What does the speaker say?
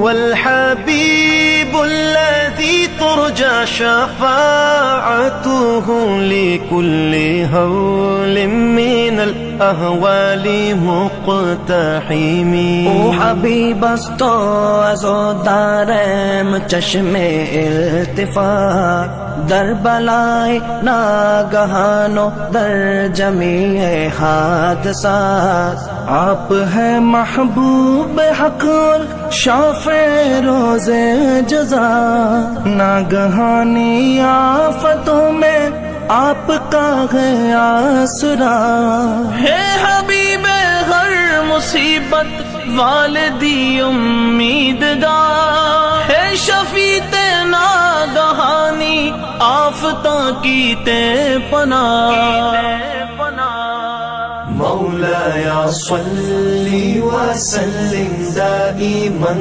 والحبيب الذي ترجى شفاعته لكل هول من الأهوال مقتحم. او حبیب است تو از و دارم چشم التفات، در بلای ناگہان و در جمیع حادثات. آپ ہے محبوب حق اور شافع روز جزا، ناگہانی آفتوں میں آپ کا ہے آسرا. ہے حبیب ہر مصیبت والدی امیدگار، ہے شفیع ناگہانی آفتاں کی تے پناہ. مولایا صلی وسلم دائما